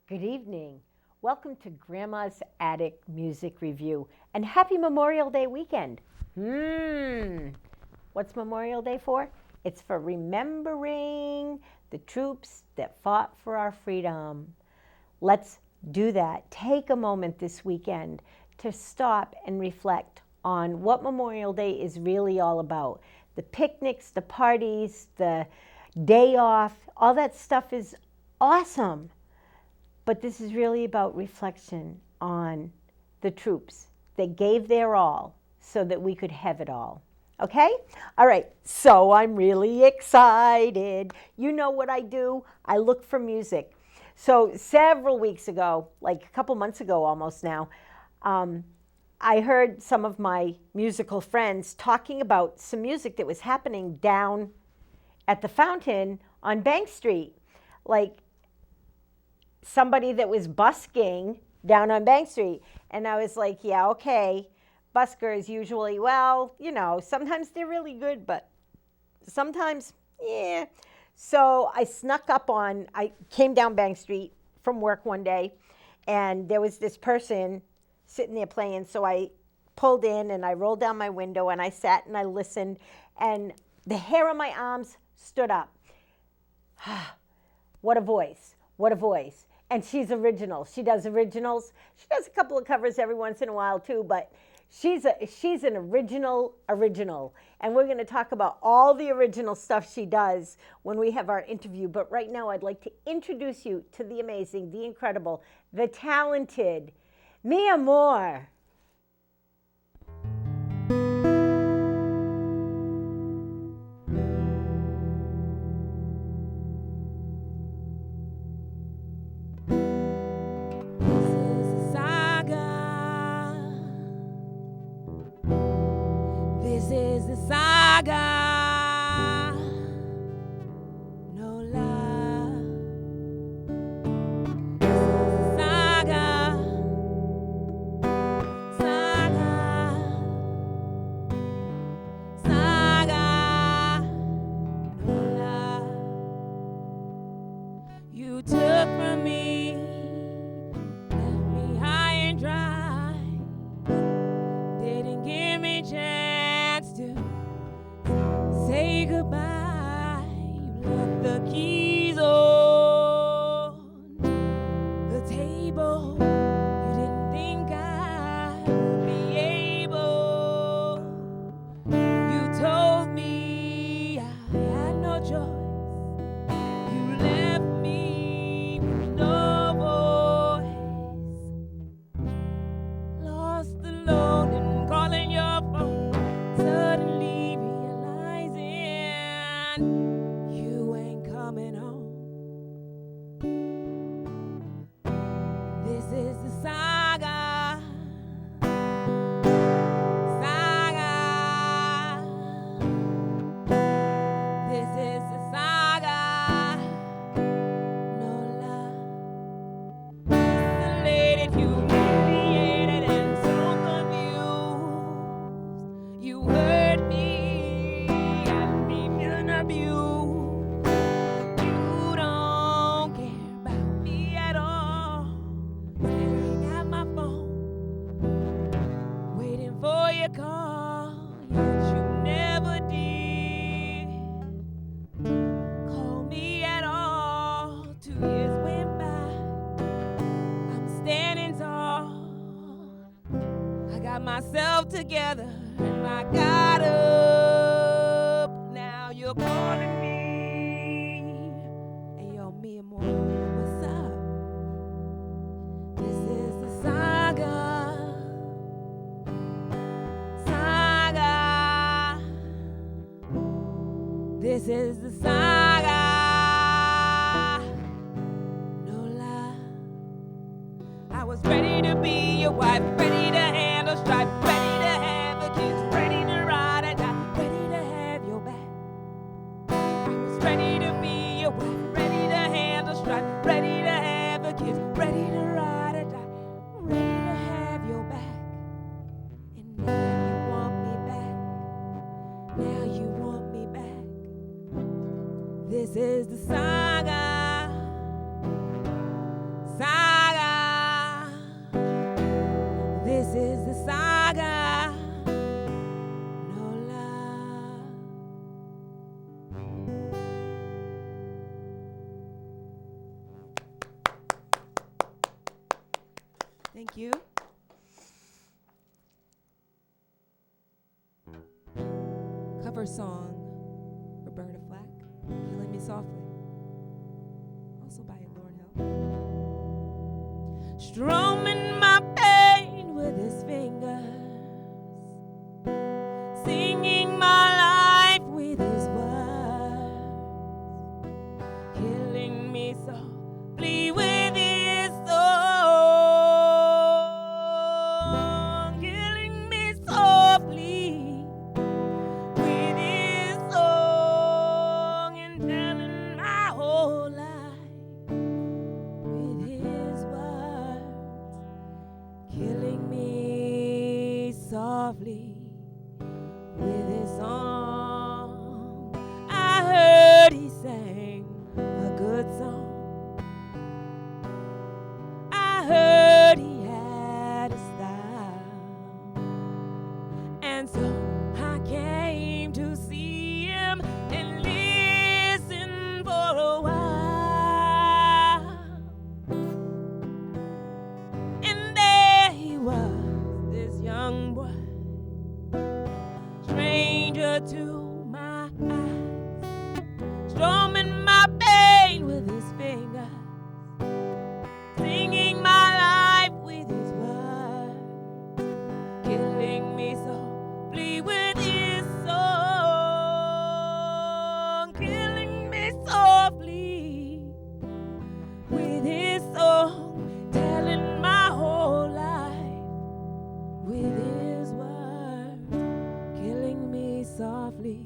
Good evening. Welcome to Grandma's Attic Music Review, and happy Memorial Day weekend. What's Memorial Day for? It's for remembering the troops that fought for our freedom. Let's do that. Take a moment this weekend to stop and reflect on what Memorial Day is really all about. The picnics, the parties, the day off, all that stuff is awesome. But this is really about reflection on the troops that gave their all so that we could have it all. Okay? All right, so I'm really excited. You know what I do? I look for music. So several weeks ago, like a couple months ago almost now, I heard some of my musical friends talking about some music that was happening down at the fountain on Bank Street. Like somebody that was busking down on Bank Street. And I was like, yeah, okay. Buskers usually, well, you know, sometimes they're really good, but sometimes, yeah. So I I came down Bank Street from work one day, and there was this person sitting there playing. So I pulled in and I rolled down my window and I sat and I listened, and the hair on my arms stood up. What a voice. What a voice. And she's original. She does originals. She does a couple of covers every once in a while too, but she's an original. And we're going to talk about all the original stuff she does when we have our interview. But right now I'd like to introduce you to the amazing, the incredible, the talented Mia Moore. got myself together and I got up. Now you're calling me. Hey, yo, me and Mhoor, what's up? This is the saga. This is the saga. No lie. I was ready to be your wife, ready to handle strife, ready to have the kids, ready to ride or die, ready to have your back. I was ready to be your wife, ready to handle strife, ready to have the kids, ready to ride or die, ready to have your back. And now you want me back. Now you want me back. This is the saga. Saga. This is the saga. No lie. Thank you. Cover song, Roberta Flack, Killing Me Softly. Also by Lauren Hill. Strumming my pain with his fingers, singing my life with his words, killing me softly with his song, killing me softly with his song, and telling my whole life with his words, killing me softly with his song. I heard he sang a good song. I heard he had a style, and so I came to see him and listen for a while. And there he was, this young boy, stranger to my eyes, strumming my pain with his fingers, singing my life with his words, killing me softly with his song, killing me softly with his song, telling my whole life with his words, killing me softly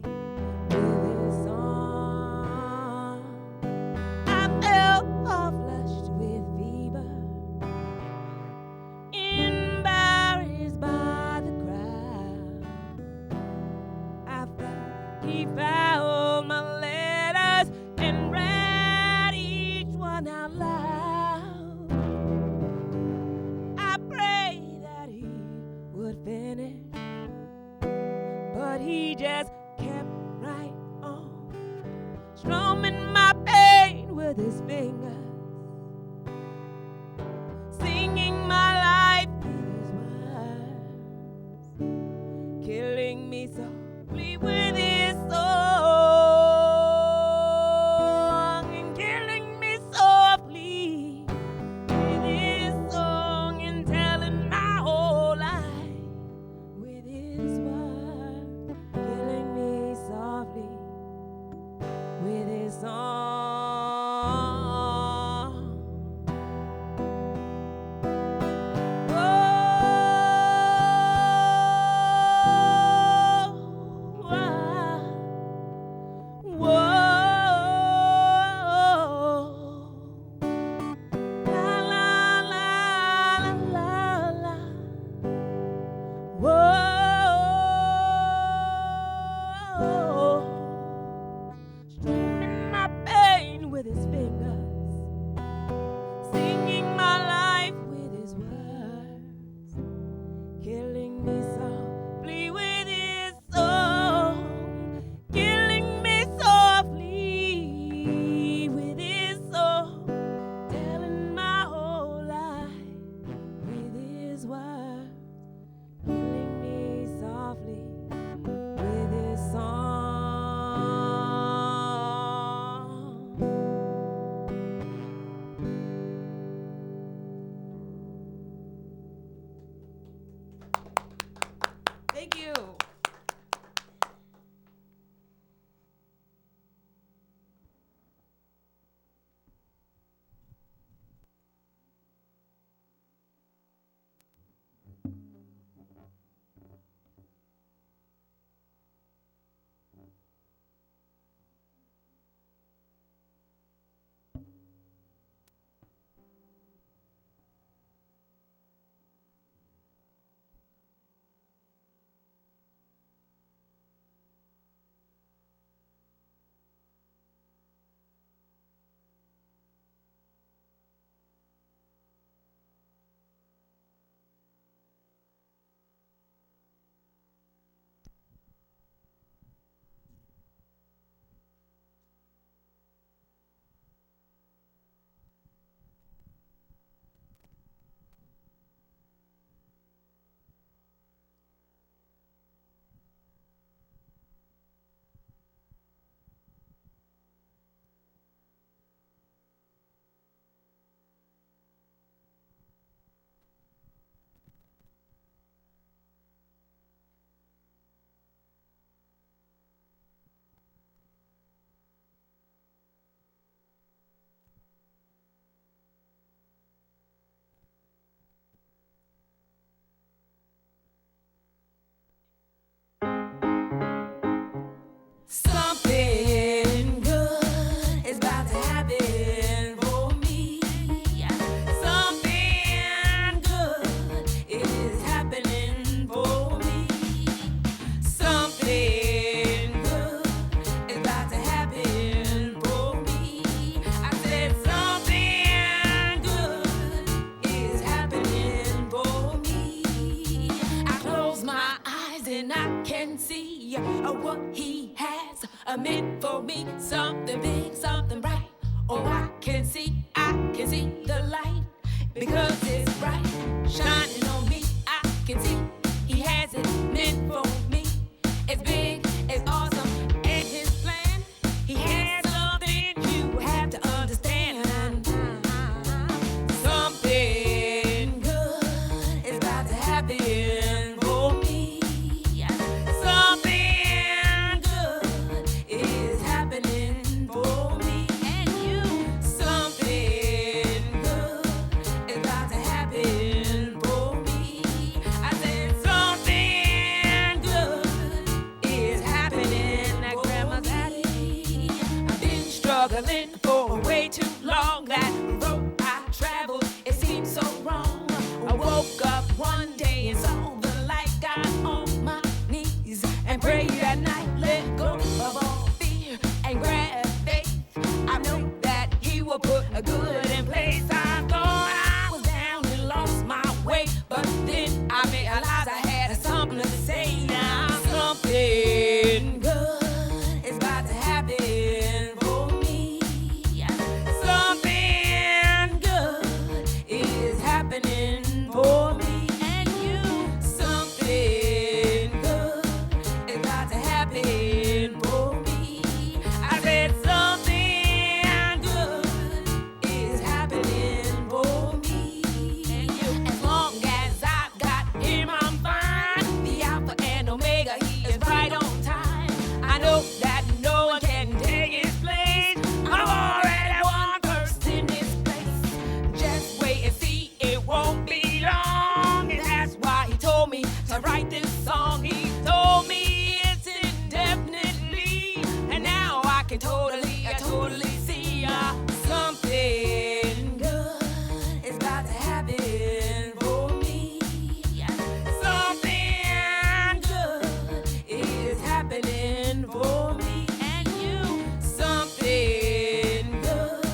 see what he has meant for me. Something big, something bright. Oh, I can see the light because it's bright, shining on me. I can see he has it meant for me. It's big, it's awesome, and his plan, he has something you have to understand. Something good is about to happen for me. Something good is happening for me and you. Something good is about to happen for me. I said something good is happening at Grandma's attic. I've been struggling for way too long. That road I traveled, it seemed so wrong. I woke up one day and saw the light. Got on my knees and prayed at night. Let go of all fear and grab faith. I know that he will put a good in place. I thought I was down and lost my way, but then I realized I had something to say. Now something good is about to happen for me. Something good is happening for me and you. Something good is about to happen for me. I said something good is happening for me and you. As long as I've got him, I'm fine. The Alpha and Omega, he is right on time. I know that no one can take his place. I'm already one person in this place. Just wait and see, it won't be long. And that's why he told me to write this song. He told me it's indefinitely, and now I can totally see something good is about to happen for me. Something good is happening for me and you. Something good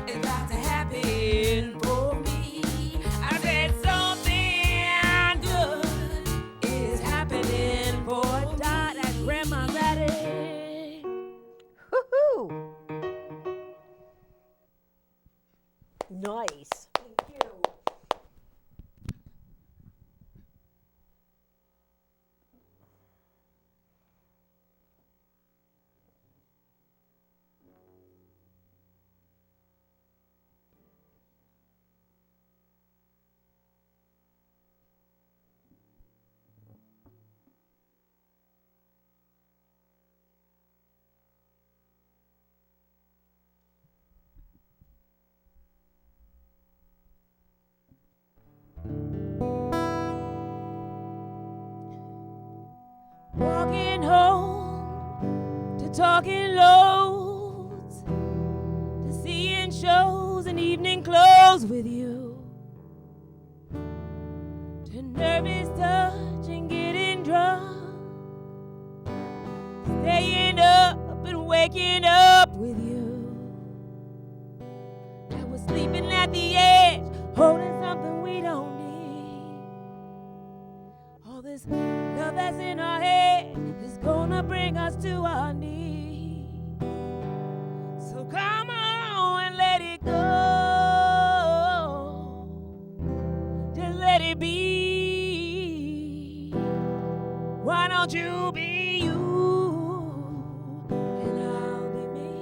is about to happen for me. I said something good is happening for Dot at Grandma's attic. Woohoo! Nice. Thank you. Walking home to talking loads, to seeing shows and evening clothes with you, to nervous touch and getting drunk, staying up and waking up with you. I was sleeping at the edge, holding something we don't need. All this love that's in our head is gonna bring us to our knees. So come on and let it go. Just let it be. Why don't you be you? And I'll be me.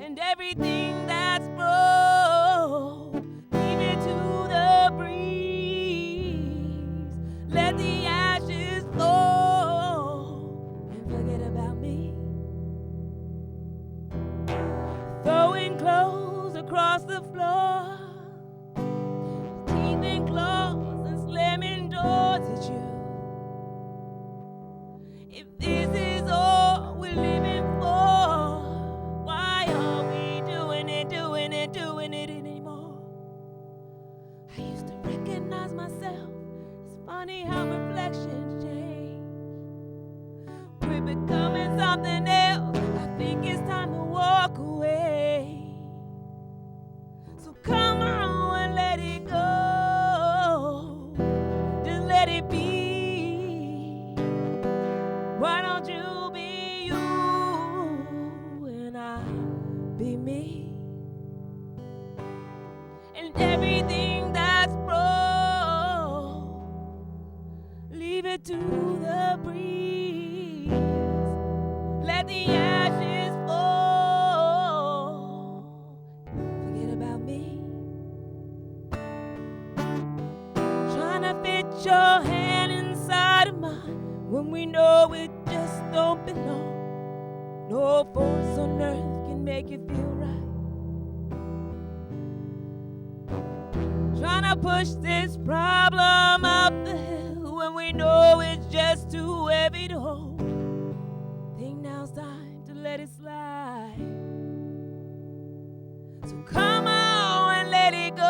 And everything that's broke, leave it to the breeze. Let the ashes flow and forget about me. Throwing clothes across the floor, teeth and claws and slamming doors at you. If this is all we're living for, why are we doing it anymore? I used to recognize myself. It's funny how reflections change. We're becoming something else. I think it's time to walk away. So come on and let it go. Just let it be. it to the breeze. Let the ashes fall. Forget about me. Trying to fit your hand inside of mine when we know it just don't belong. No force on earth can make it feel right. Trying to push this problem up the hill when we know it's just too heavy to hold. Think now's time to let it slide. So come on and let it go.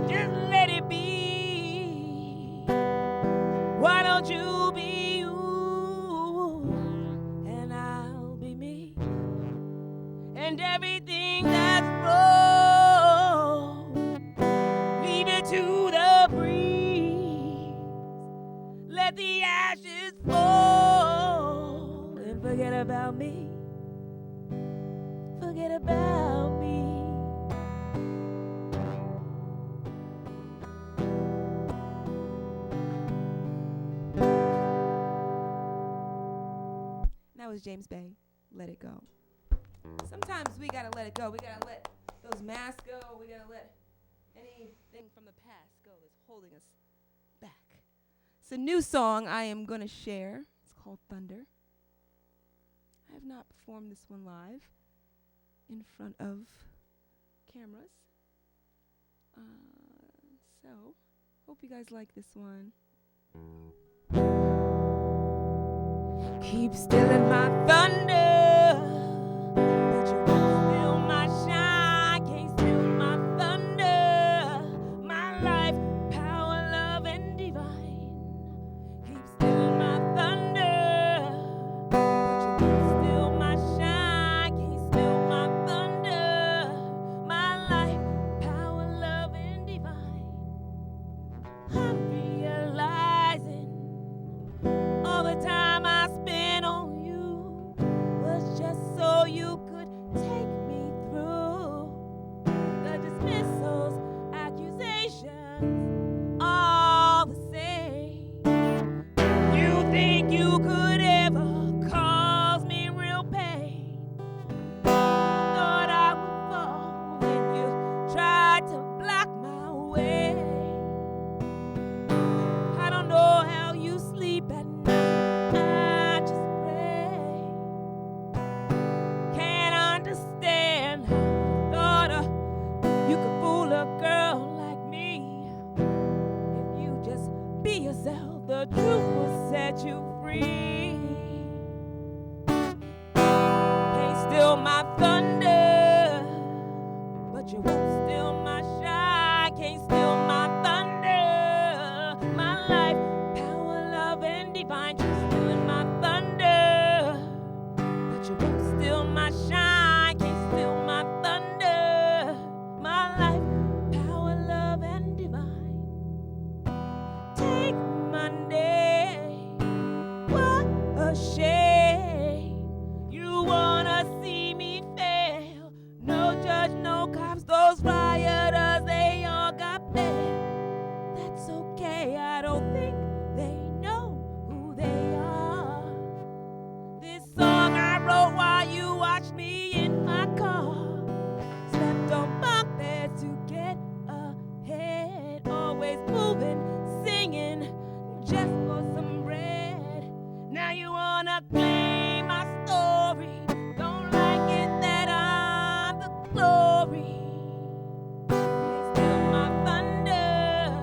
Just let it be. Why don't you be you and I'll be me? And everything that's wrong, leave it to the breeze. Let the ashes fall and forget about me. Forget about me. That was James Bay. Let it go. Sometimes we gotta let it go. We gotta let those masks go. We gotta let anything from the past go that's holding us back. It's a new song I am gonna share. It's called Thunder. I have not performed this one live in front of cameras. So, hope you guys like this one. Keep stealing my thunder, but you won't steal my shine. Can't steal my thunder, my life, power, love, and divine. Keep stealing my thunder, but you won't steal my shine. Can't steal my thunder, my life, power, love, and divine. I'm realizing all the time I spent on you was just so you could take me through the dismissals, accusations, all the same. You think you could ever cause me real pain? Thought I would fall when you tried to block my way. I don't know how you sleep at night. I just pray. Can't understand how you thought you could fool a girl like me. If you just be yourself, the truth will set you free. Can't steal my thunder, but you won't steal my shine. Can't steal my thunder, my life, power, love, and divine. You're stealing my thunder, but you won't steal my shine. Can't steal my thunder, my life, power, love, and divine. Take my name, what a shame. You wanna see me fail? No judge, no cops, those rioters, they all got bail. That's okay, I don't think they know who they are. This song I wrote while you watched me in my car. Slept on bunk beds to get ahead. Always moving, singing, just for some bread. Now you wanna claim my story. Don't like it that I'm the glory. Can't steal my thunder,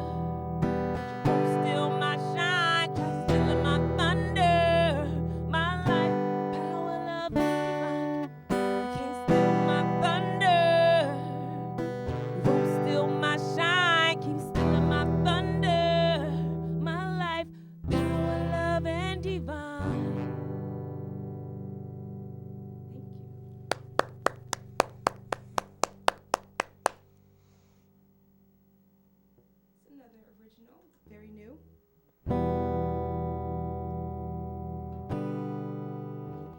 won't steal my shine. Try stealing my thunder, my life, power, love, and divine. Can't steal my thunder, won't steal my shine. Keep stealing my thunder, my life, power, love, and divine. Thank you. It's another original, very new.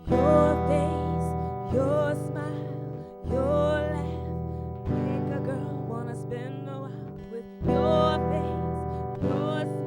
Your face, your smile, your laugh make a girl wanna spend a while with your face, your smile.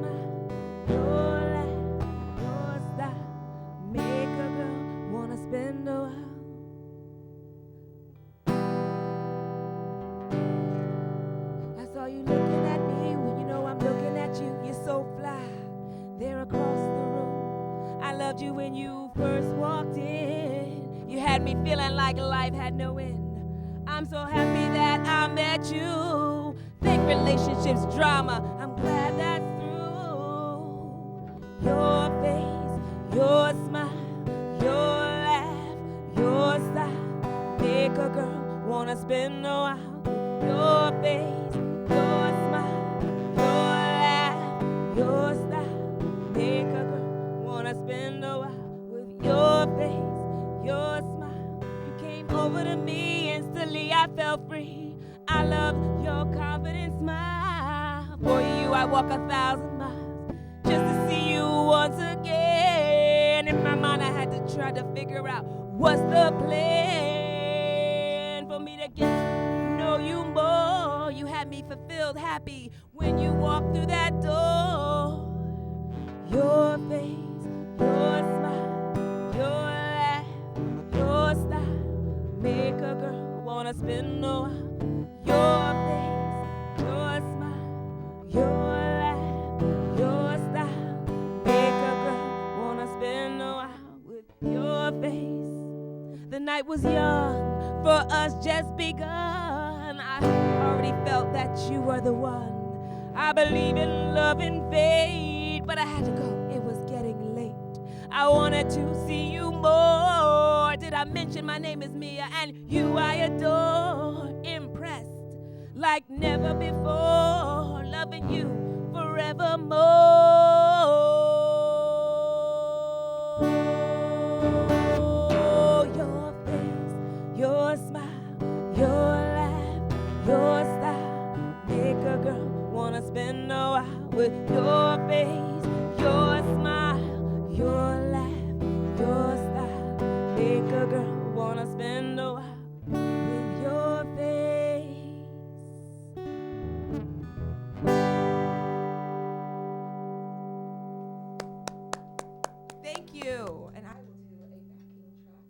loved you when you first walked in. You had me feeling like life had no end. I'm so happy that I met you. Fake relationships, drama, I'm glad that's through. Your face, your smile, your laugh, your style make a girl wanna spend a while. Your face, your smile, your laugh, your style make a girl wanna spend a while. With your face, your smile, you came over to me, instantly I felt free. I love your confident smile. For you I walk 1,000 miles just to see you once again. In my mind I had to try to figure out what's the plan for me to get to know you more. You had me fulfilled, happy when you walked through that door. Your face, your smile, your laugh, your style make a girl wanna spend a while. Your face, your smile, your laugh, your style make a girl wanna spend a while. With your face, the night was young, for us just begun. I already felt that you were the one. I believe in love and fate, but I had to go, it was getting late. I wanted to see you more. Did I mention my name is Mia and you I adore? Impressed like never before, loving you forevermore. Your face, your smile, your laugh, your style make a girl wanna spend a while. With your face, your smile, your laugh, your style make a girl wanna spend a while. With your face. Thank you. And I will do a backing track.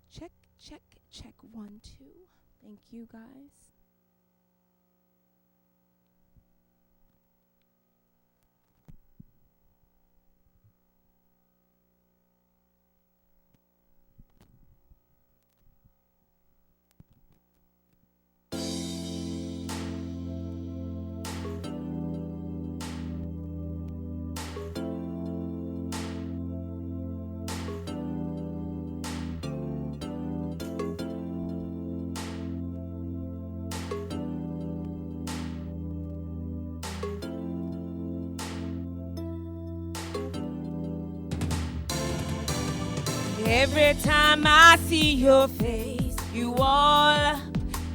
Check, check, check, 1, 2. Thank you, guys. Every time I see your face, you all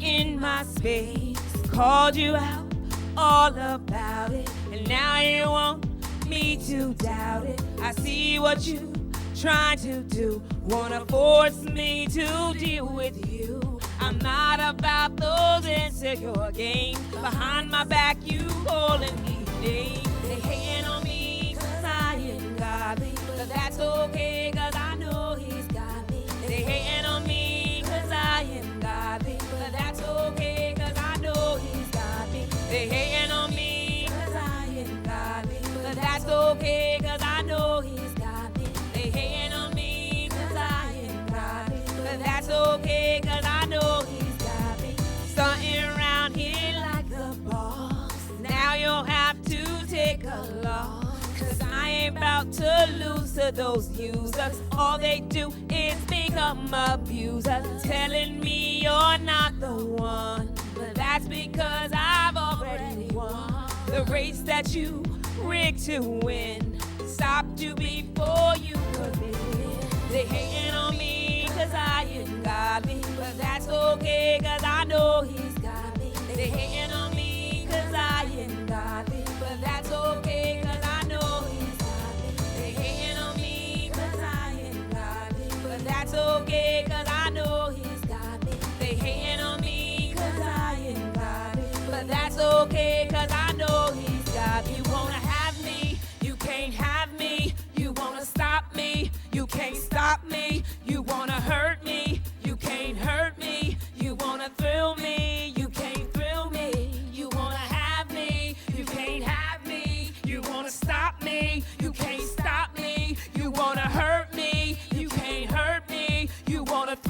in my space. Called you out all about it, and now you want me to doubt it. I see what you trying to do, wanna force me to deal with you. I'm not about those insecure games. Behind my back you calling me names. They hating on me cause I ain't godly, but that's okay cause I know he's got me. They hating on me cause I ain't godly, but that's okay cause I know he's got me. They hating on me cause I ain't godly, but that's okay cause I know he's got me. They hating on me cause I ain't godly, but that's okay cause I know he's got me. Stunting around here like the boss, now you'll have to take a loss, cause I ain't about to lose to those users. All they do is become abusers, telling me you're not the one, but that's because I've already won the race that you rigged to win. Stopped you before you could begin. They hating on me cause I ain't godly, but that's okay cause I know he's got me. They hating on me cause I ain't godly, but that's okay cause I know he's got me. They hating on me cause I ain't godly, but that's okay cause I know he's got me. They hating on me cause I ain't godly, but that's okay cause I know he's got me.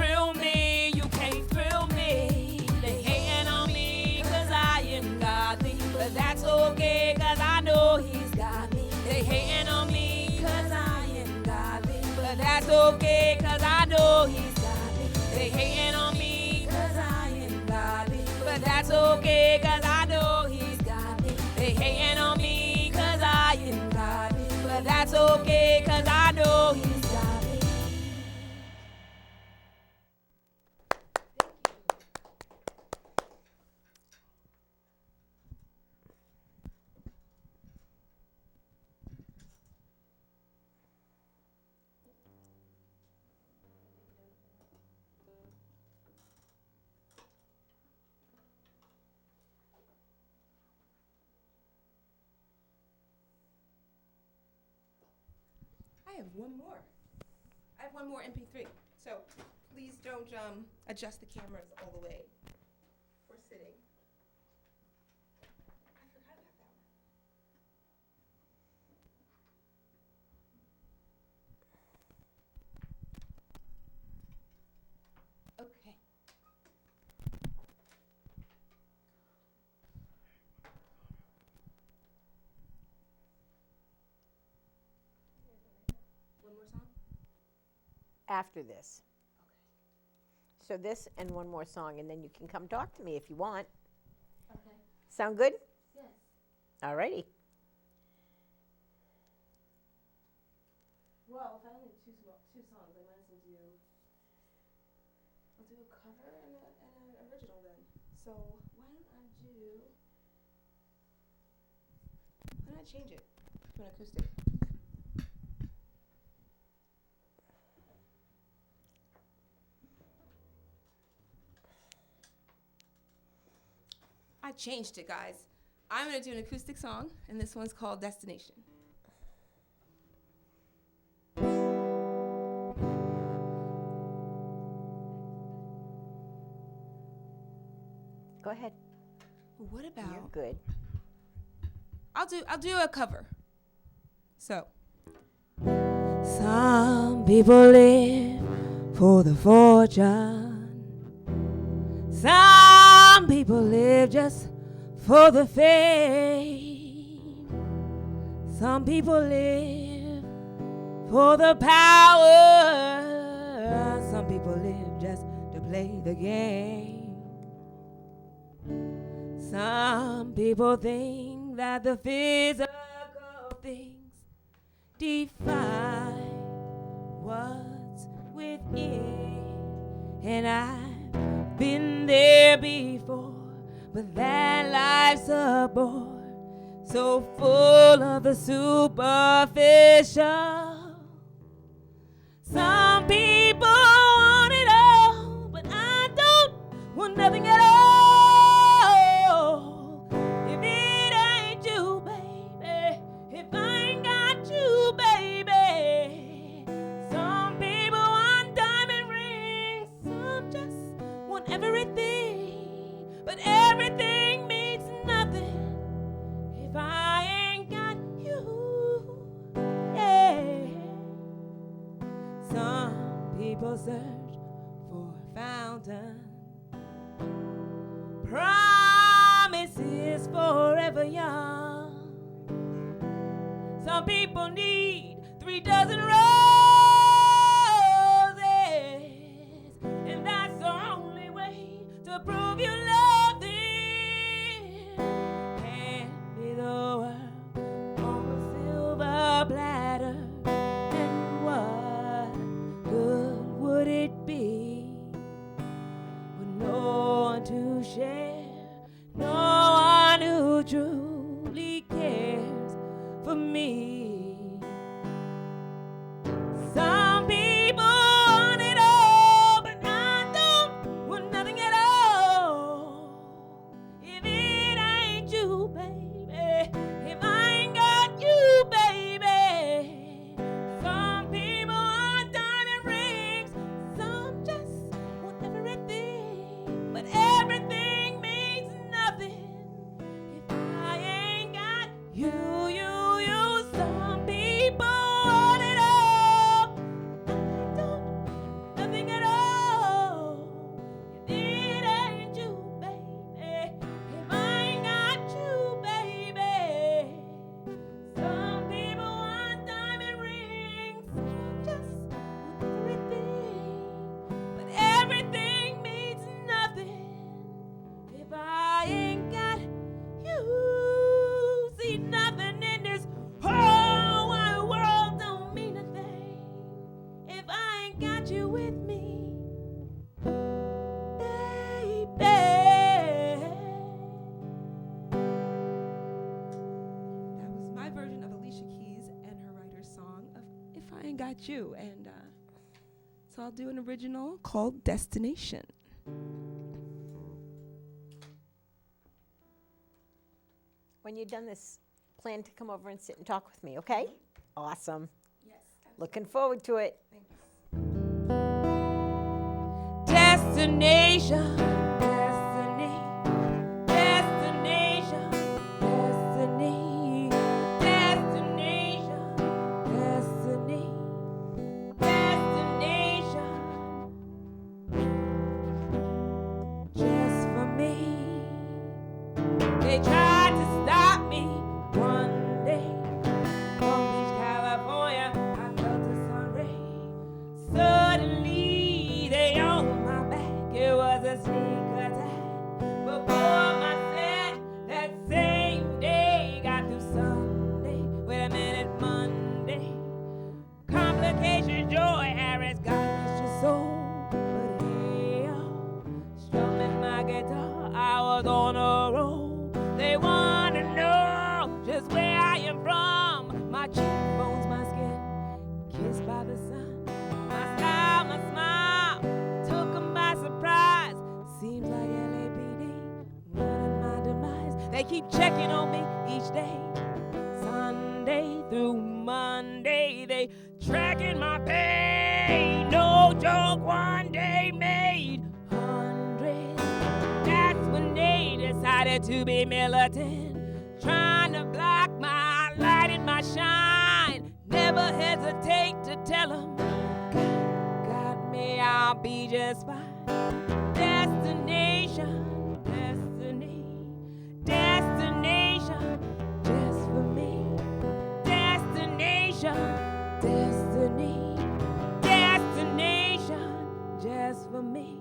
thrill me, you can't thrill me. They hating on me cause I am godly, but that's okay cause I know he's got me. They hating on me cause I am godly, but that's okay cause I know he's got me. They hating on me cause I am godly, but that's okay cause I know he's got me. They hating on me cause I am godly, but that's okay cause I know he's got me. I have one more. I have one more MP3. So please don't adjust the cameras all the way for sitting. I forgot about that one. Okay. One more song? After this. So this and one more song, and then you can come talk to me if you want. Okay. Sound good? Yes. All righty. Well, if I only have two songs, I might as well I'll do a cover and an original then. So why don't I change it to an acoustic? I changed it, guys. I'm gonna do an acoustic song, and this one's called Destination. Go ahead. What about? You're good. I'll do a cover. So. Some people live for the fortune. Some people live just for the fame. Some people live for the power. Some people live just to play the game. Some people think that the physical things define what's within. And I've been there before, but that life's a bore, so full of the superficial. Some people want it all, but I don't want nothing at all. If it ain't you, baby, if I ain't got you, baby. Some people want diamond rings, some just want everything, but everything means nothing if I ain't got you. Yeah. Some people search for a fountain, promises forever young. Some people need 3 dozen roses, and that's the only way to prove you love them. Hand me the world on a silver platter, and what good would it be with no one to share, no one who truly cares for me? got you. And so I'll do an original called Destination. When you're done this, plan to come over and sit and talk with me, okay? Awesome. Yes. Looking forward to it. Destination, destiny, destination, destiny, destination, destiny, destination, just for me. They tried to stop me one day. Long Beach, California, I felt the sun ray. Suddenly, they owned my back. It was a sneak attack. Before my set, that same day, got through Sunday. Wait a minute, Monday. Complications, joy, Harris got Mr. Soul. But hey, strumming my guitar, I was on a roll. They want to know just where I am from. My cheekbones, my skin, kissed by the sun. My style, my smile, took 'em by surprise. Seems like LAPD running my demise. They keep checking on me each day. Sunday through Monday, they tracking my pay. No joke, one day made hundreds. That's when they decided to be militant, trying to block my light and my shine. Never hesitate to tell them, God got me, I'll be just fine. Destination, destiny, destination, just for me. Destination, destiny, destination, just for me.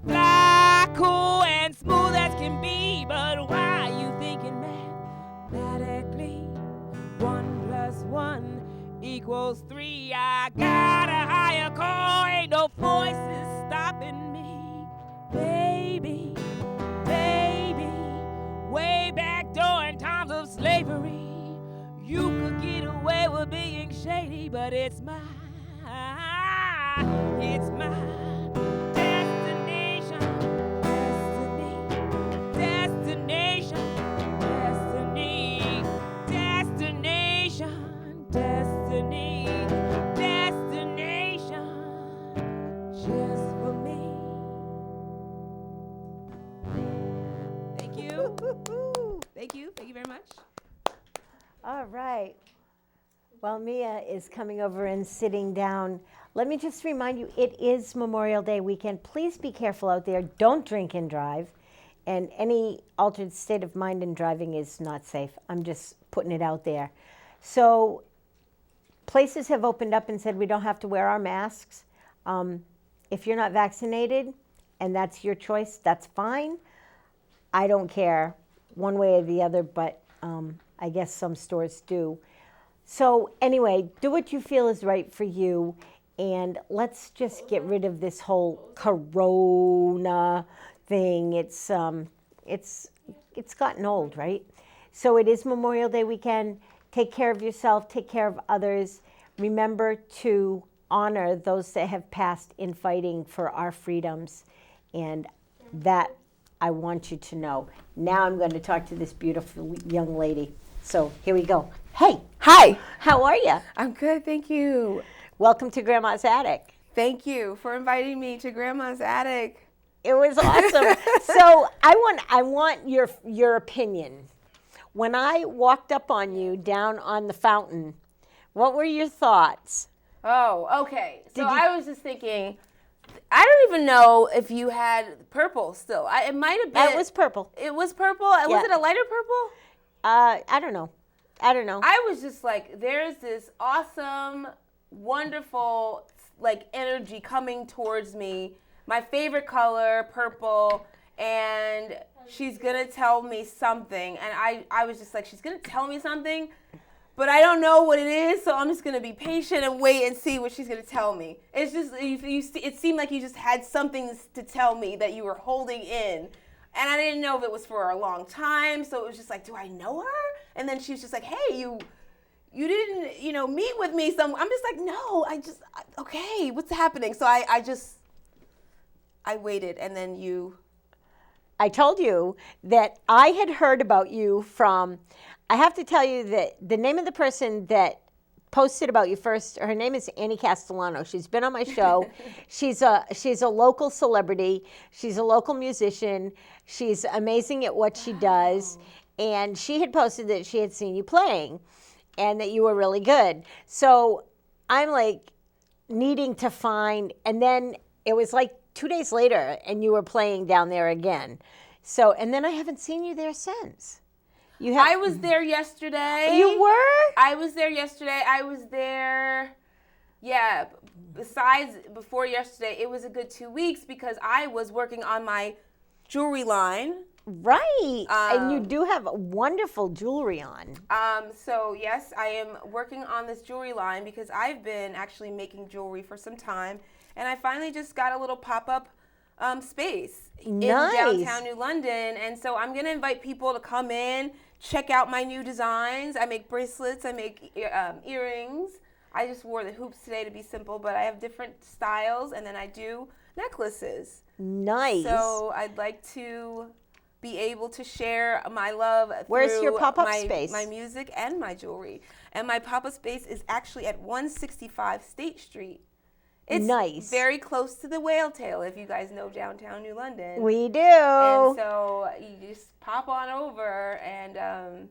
Fly cool and smooth as can be, but why you thinking mathematically? 1 + 1 = 3. I got a higher call, ain't no voices stopping me. Baby, baby, way back during times of slavery, you could get away with being shady, but it's my destination, destination, destiny, destination, destiny, destination, just for me. Thank you. Thank you. Thank you very much. All right. While Mia is coming over and sitting down, let me just remind you, it is Memorial Day weekend. Please be careful out there. Don't drink and drive. And any altered state of mind in driving is not safe. I'm just putting it out there. So places have opened up and said we don't have to wear our masks. If you're not vaccinated and that's your choice, that's fine. I don't care one way or the other, but I guess some stores do. So anyway, do what you feel is right for you, and let's just get rid of this whole corona thing. It's gotten old, right? So it is Memorial Day weekend. Take care of yourself, take care of others. Remember to honor those that have passed in fighting for our freedoms, and that I want you to know. Now I'm going to talk to this beautiful young lady. So here we go. Hey. Hi. How are you? I'm good, thank you. Welcome to Grandma's Attic. Thank you for inviting me to Grandma's Attic. It was awesome. So I want your opinion. When I walked up on you down on the fountain, what were your thoughts? Oh, okay. So I was just thinking, I don't even know if you had purple still. It might have been. It was purple. It was purple? Was it a lighter purple? I don't know. I was just like, there's this awesome, wonderful, like, energy coming towards me. My favorite color, purple, and she's gonna tell me something. And I was just like, she's gonna tell me something, but I don't know what it is, so I'm just gonna be patient and wait and see what she's gonna tell me. It's just, it seemed like you just had something to tell me that you were holding in. And I didn't know if it was for a long time, so it was just like, do I know her? And then she was just like, hey, you you didn't, meet with me. I'm just like, no, okay, what's happening? So I waited, and then I told you that I had heard about you from, I have to tell you that the name of the person that posted about you first, her name is Annie Castellano. She's been on my show. She's a local celebrity. She's a local musician. She's amazing at what she does. And she had posted that she had seen you playing and that you were really good. So I'm like needing to find, and then it was like 2 days later and you were playing down there again. So, and then I haven't seen you there since. I was there yesterday. You were? I was there yesterday. I was there, besides before yesterday, it was a good 2 weeks because I was working on my jewelry line. Right. And you do have wonderful jewelry on. So, yes, I am working on this jewelry line because I've been actually making jewelry for some time. And I finally just got a little pop-up space in downtown New London. And so I'm going to invite people to come in, check out my new designs. I make bracelets. I make earrings. I just wore the hoops today to be simple, but I have different styles. And then I do necklaces. Nice. So I'd like to be able to share my love Where's your pop-up space? My music and my jewelry. And my pop-up space is actually at 165 State Street. It's very close to the Whale Tail, if you guys know downtown New London. We do. And so you just pop on over and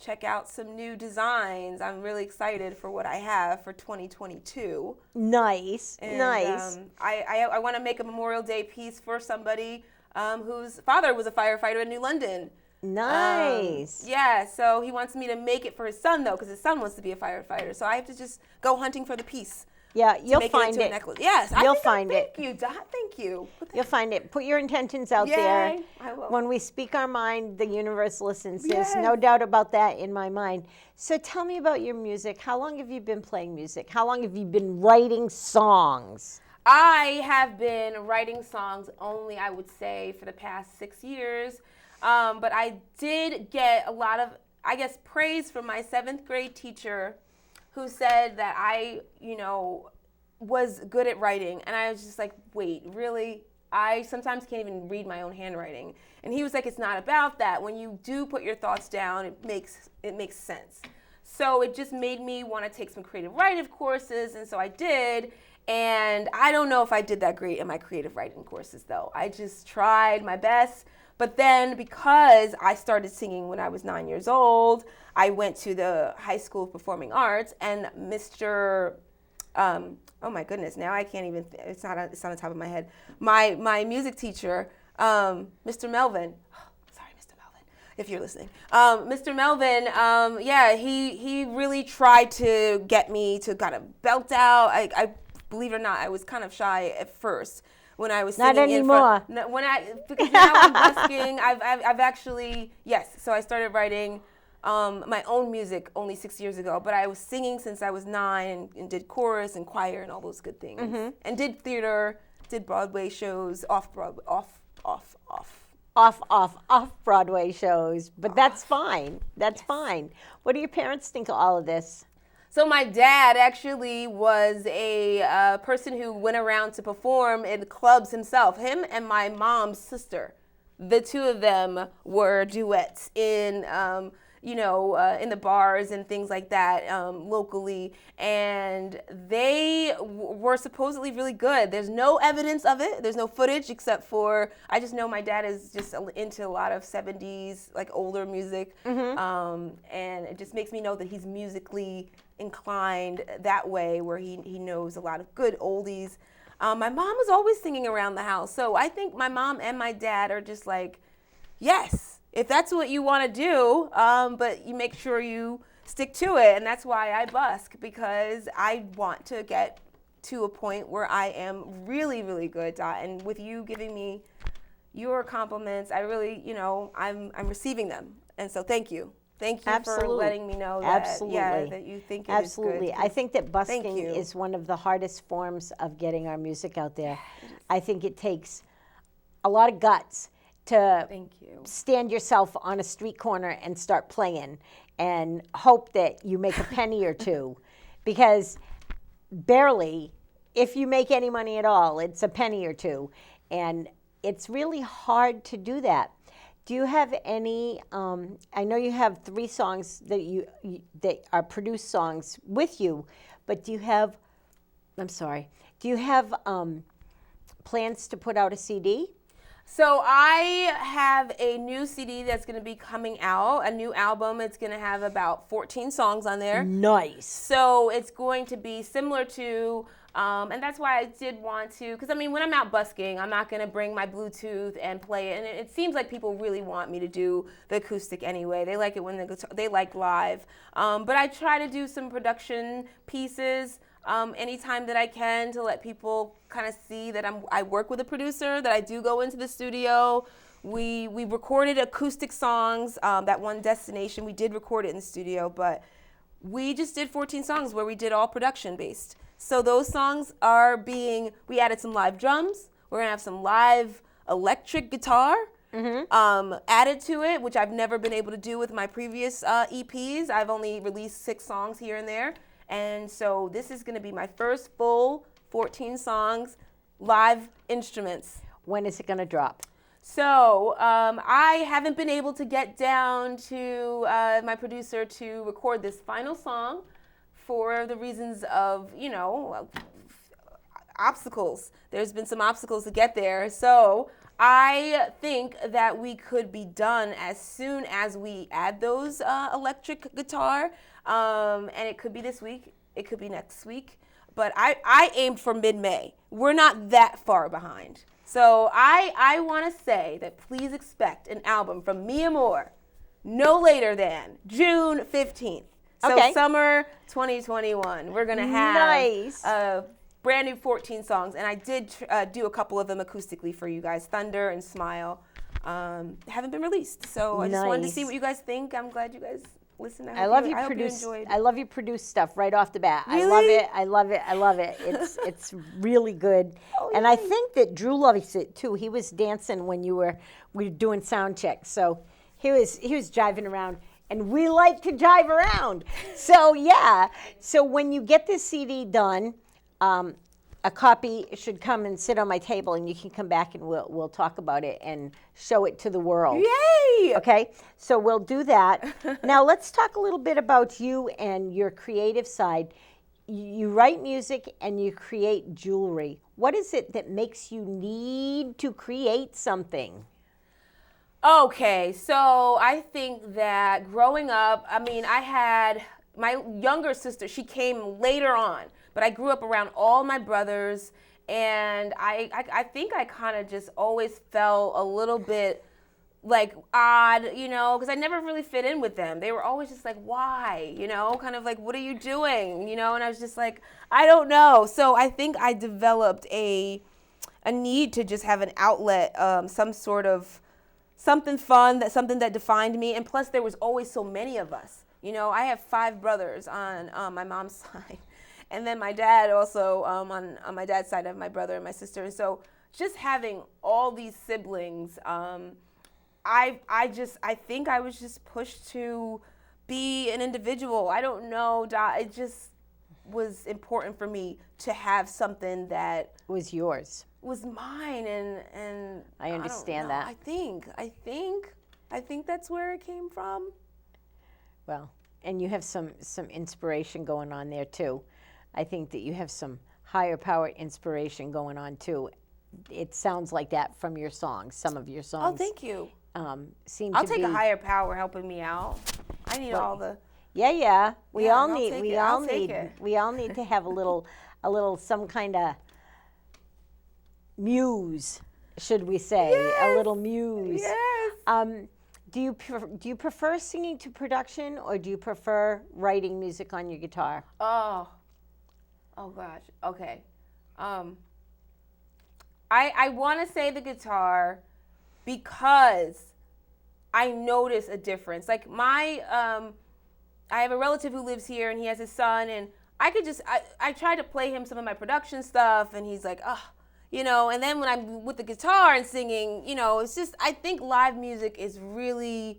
check out some new designs. I'm really excited for what I have for 2022. Nice. And, nice. I want to make a Memorial Day piece for somebody whose father was a firefighter in New London. Nice. So he wants me to make it for his son, though, because his son wants to be a firefighter. So I have to just go hunting for the piece. Yeah, you'll find it. Yes, you'll find it. Thank you, Dot. Thank you. You'll find it. Put your intentions out there. I will. When we speak our mind, the universe listens. Yes. There's no doubt about that in my mind. So tell me about your music. How long have you been playing music? How long have you been writing songs? I have been writing songs only, I would say, for the past 6 years. But I did get a lot of, I guess, praise from my 7th grade teacher who said that I, was good at writing. And I was just like, wait, really? I sometimes can't even read my own handwriting. And he was like, it's not about that. When you do put your thoughts down, it makes sense. So it just made me want to take some creative writing courses. And so I did. And I don't know if I did that great in my creative writing courses, though. I just tried my best. But then because I started singing when I was 9 years old, I went to the High School of Performing Arts, and Mr. Oh my goodness, now I can't even, it's not on the top of my head. My music teacher, Mr. Melvin, sorry, Mr. Melvin, if you're listening. Mr. Melvin, he really tried to get me to kind of belt out. I believe it or not, I was kind of shy at first. When I was singing not anymore. Because now I'm busking, I've actually, so I started writing my own music only 6 years ago, but I was singing since I was 9 and did chorus and choir and all those good things. Mm-hmm. And did theater, did Broadway shows, off Broadway shows, but that's fine. That's fine. What do your parents think of all of this? So my dad actually was a person who went around to perform in clubs himself. Him and my mom's sister, the two of them were duets in, in the bars and things like that locally. And they were supposedly really good. There's no evidence of it. There's no footage except for, I just know my dad is just into a lot of 70s, like older music. Mm-hmm. And it just makes me know that he's musically inclined that way, where he knows a lot of good oldies. My mom was always singing around the house. So I think my mom and my dad are just like, yes, if that's what you want to do, but you make sure you stick to it. And that's why I busk, because I want to get to a point where I am really, really good, Dot. And with you giving me your compliments, I really, I'm receiving them. And so thank you. Thank you for letting me know that, that you think it is good. I think that busking is one of the hardest forms of getting our music out there. I think it takes a lot of guts. to Thank you. stand yourself on a street corner and start playing and hope that you make a penny or two, because barely, if you make any money at all, it's a penny or two, and it's really hard to do that. Do you have any? I know you have 3 songs that are produced songs with you, but do you have? I'm sorry. Do you have plans to put out a CD? So I have a new CD that's going to be coming out, a new album. It's going to have about 14 songs on there. Nice. So it's going to be similar to, and that's why I did want to, because I mean, when I'm out busking, I'm not going to bring my Bluetooth and play it. And it seems like people really want me to do the acoustic anyway. They like it when they like live. But I try to do some production pieces anytime that I can, to let people kind of see that I work with a producer, that I do go into the studio. We recorded acoustic songs. That one, Destination, we did record it in the studio, but we just did 14 songs where we did all production based. So those songs we added some live drums. We're gonna have some live electric guitar added to it, which I've never been able to do with my previous EPs. I've only released 6 songs here and there. And so this is going to be my first full 14 songs, live instruments. When is it going to drop? So I haven't been able to get down to my producer to record this final song for the reasons of, obstacles. There's been some obstacles to get there. So I think that we could be done as soon as we add those electric guitar. And it could be this week, it could be next week, but I aimed for mid-May. We're not that far behind. So I want to say that please expect an album from me and Mhoor no later than June 15th. So Okay. Summer 2021. We're going to have Nice. brand new 14 songs, and I did do a couple of them acoustically for you guys, Thunder and Smile. Haven't been released, so I just wanted to see Nice. what you guys think. I'm glad you guys listen. I love you I hope you produce. enjoyed. I love you produce stuff right off the bat. I Really? love it. I love it. I love it. It's really good. And I think that Drew loves it too. He was dancing when we were doing sound checks. So he was jiving around, and we like to jive around. So yeah. So when you get this CD done, a copy should come and sit on my table, and you can come back and we'll talk about it and show it to the world. Yay! Okay, so we'll do that. Now let's talk a little bit about you and your creative side. You write music and you create jewelry. What is it that makes you need to create something? Okay, so I think that growing up, I mean, I had my younger sister. She came later on, but I grew up around all my brothers, and I think I kind of just always felt a little bit like odd, because I never really fit in with them. They were always just like, why, kind of like, what are you doing, and I was just like, I don't know. So I think I developed a need to just have an outlet, some sort of something fun, something that defined me, and plus there was always so many of us. I have 5 brothers on my mom's side. And then my dad also, on my dad's side, I have my brother and my sister. And so just having all these siblings, I think I was just pushed to be an individual. I don't know. It just was important for me to have something that Was yours. was mine. And I understand don't know. that. I think that's where it came from. Well, and you have some inspiration going on there too. I think that you have some higher power inspiration going on too. It sounds like that from your songs. Some of your songs. Oh, thank you. Seem I'll to take be a higher power helping me out. I need all the. Yeah. We Yeah, all I'll need. take We it. all I'll take need. it. We all need to have a little some kind of muse, should we say? A little muse. Yes. Do you prefer singing to production, or do you prefer writing music on your guitar? Oh gosh. Okay. I want to say the guitar because I notice a difference. Like I have a relative who lives here and he has his son, and I try to play him some of my production stuff, and he's like, oh, you know, and then when I'm with the guitar and singing, you know, it's just, I think live music is really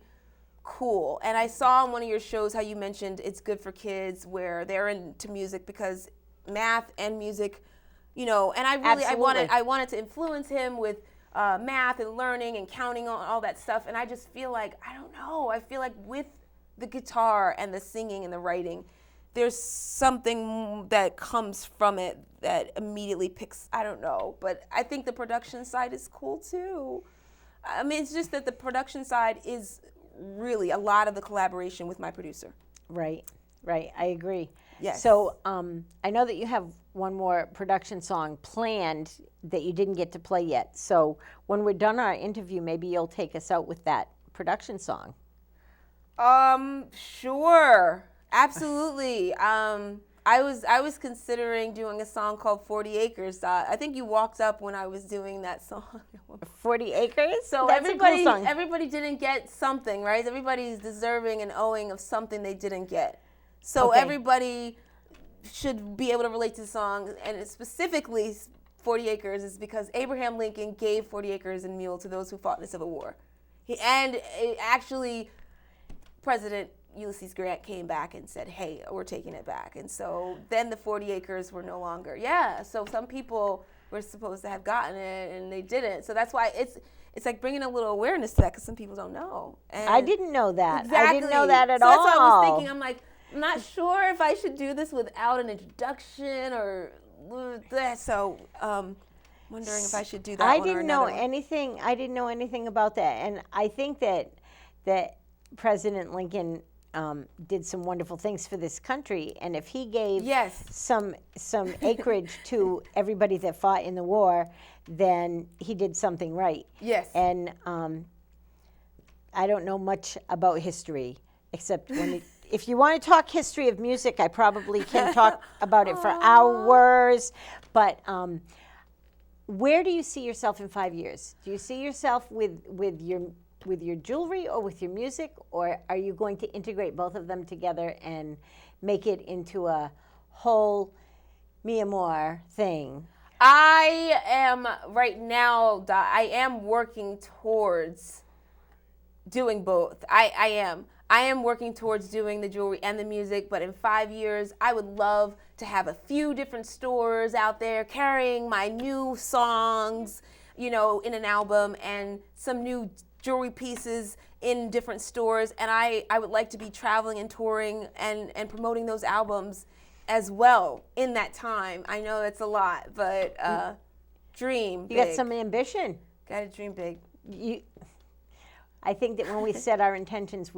cool. And I saw on one of your shows how you mentioned it's good for kids where they're into music because math and music, you know, and I wanted to influence him with math and learning and counting on all that stuff. And I just feel like, I don't know, I feel like with the guitar and the singing and the writing, there's something that comes from it that immediately picks, I don't know, but I think the production side is cool too. I mean, it's just that the production side is really a lot of the collaboration with my producer. Right, I agree. Yes. So I know that you have one more production song planned that you didn't get to play yet. So when we're done our interview, maybe you'll take us out with that production song. Sure. Absolutely. I was considering doing a song called 40 Acres. I think you walked up when I was doing that song. 40 Acres? So That's a cool song. Everybody didn't get something, right? Everybody's deserving and owing of something they didn't get. So everybody should be able to relate to the song, and specifically 40 Acres is because Abraham Lincoln gave 40 acres and mule to those who fought in the Civil War. President Ulysses Grant came back and said, hey, we're taking it back. And so then the 40 acres were no longer. Yeah, so some people were supposed to have gotten it and they didn't. So that's why it's like bringing a little awareness to that because some people don't know. And I didn't know that. Exactly. I didn't know that at all. That's what I was thinking. I'm like, I'm not sure if I should do this without an introduction or that. So wondering if I should do that I one didn't or know another one. anything. I didn't know anything about that. And I think that President Lincoln did some wonderful things for this country, and if he gave some acreage to everybody that fought in the war, then he did something right. Yes. And I don't know much about history, except if you want to talk history of music, I probably can talk about it for hours. But where do you see yourself in 5 years? Do you see yourself with your jewelry or with your music, or are you going to integrate both of them together and make it into a whole Mi Amor thing? I am right now, I am working towards doing both. I am working towards doing the jewelry and the music, but in 5 years, I would love to have a few different stores out there carrying my new songs, you know, in an album and some new jewelry pieces in different stores, and I would like to be traveling and touring and promoting those albums as well in that time. I know it's a lot, but dream big. You got some ambition. Gotta dream big. I think that when we set our intentions,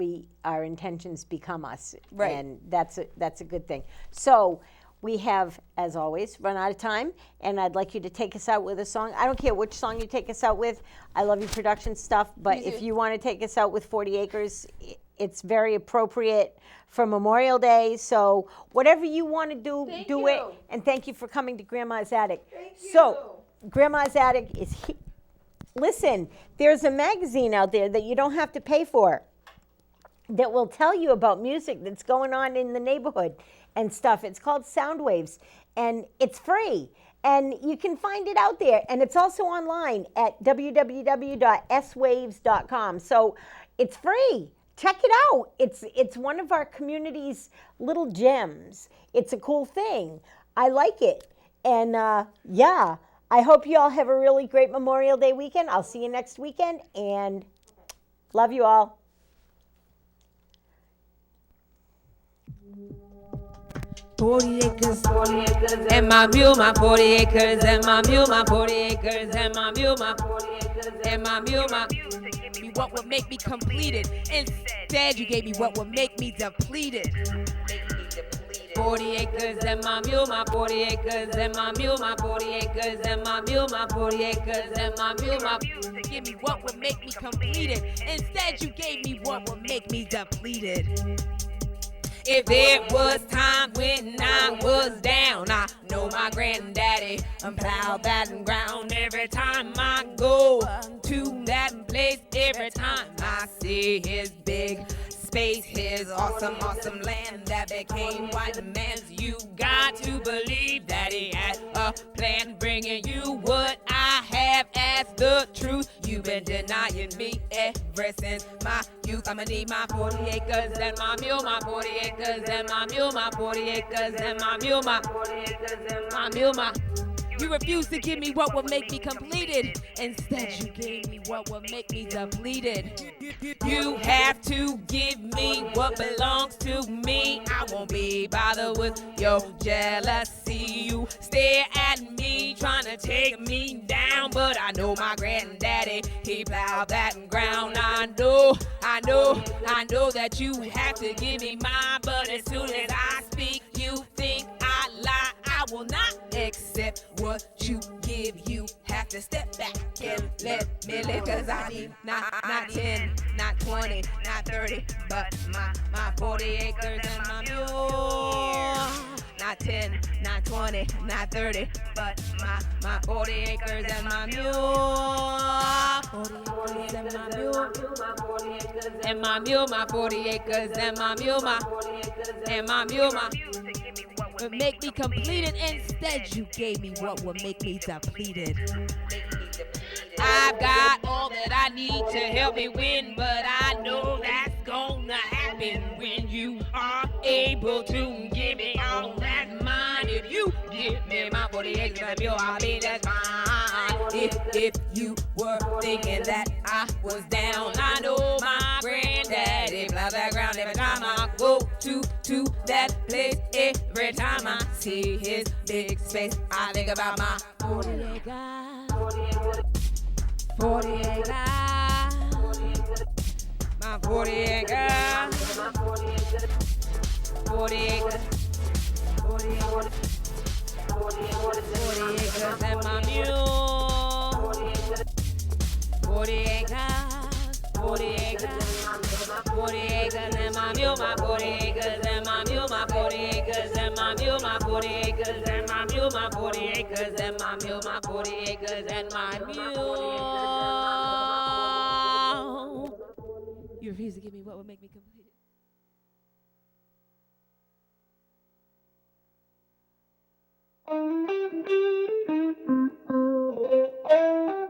our intentions become us, right. And that's a good thing. So we have, as always, run out of time, and I'd like you to take us out with a song. I don't care which song you take us out with. I love your production stuff, but if you want to take us out with 40 Acres, it's very appropriate for Memorial Day. So whatever you want to do, do it. And thank you for coming to Grandma's Attic. Thank you. So Grandma's Attic is here. Listen, there's a magazine out there that you don't have to pay for that will tell you about music that's going on in the neighborhood and stuff. It's called Sound Waves, and it's free. And you can find it out there. And it's also online at www.swaves.com. So it's free. Check it out. It's one of our community's little gems. It's a cool thing. I like it. And yeah, I hope you all have a really great Memorial Day weekend. I'll see you next weekend, and love you all. 40 acres, and my mule, my 40 acres, and my mule, my 40 acres, and my mule, my 40 acres, and my mule, my. Give me what would make me completed. Instead, you gave me what would make me depleted. 40 acres, and my mule, my 40 acres, and my mule, my 40 acres, and my mule, my 40 acres, and my mule, my. Give me what would make me completed. Instead, you gave me what would make me depleted. If there was time when I was down, I know my granddaddy plowed that ground. Every time I go to that place, every time I see his big space, his awesome, awesome land that became white man's. You got to believe that he had a plan, bringing you what I have as the truth. You've been denying me ever since my youth. I'ma need my 40 acres and my mule, my 40 acres and my mule, my 40 acres and my mule, my 40 acres and my mule, my. You refused to give me what would make me completed. Instead, you gave me what would make me depleted. You have to give me what belongs to me. I won't be bothered with your jealousy. You stare at me trying to take me down, but I know my granddaddy, he plowed that ground. I know that you have to give me mine, but as soon as I speak, you think I lie. I will not accept what you give. You have to step back and let me live, cause I need not 10, not 20, not 30, but my 40 acres and my mule. Not 10, not 20, not 30, but my 40 acres and my mule. 40 acres and my mule. And my mule, my 40 acres and my mule, my and my mule, my would make me completed. Instead, you gave me what would make me depleted. I've got all that I need to help me win, but I know that's gonna happen when you are able to give me all that's mine. If you give me my 40 acres and mule, I'll be that's mine. If you were thinking that I was down, I know my granddaddy plows that ground every time I go to that place. Every time I see his big space, I think about my 40 acres. 40 acres. My 40 acres. 40 acres. 40 acres. 40 acres and my mule. 40 acres. 40 acres. 40 acres and my mule, my 40 acres and my mule, my 40 acres and my mule, my 40 acres and my mule, my 40 acres and my mule, my 40 acres and my mule. You refuse to give me what would make me complete. Thank you.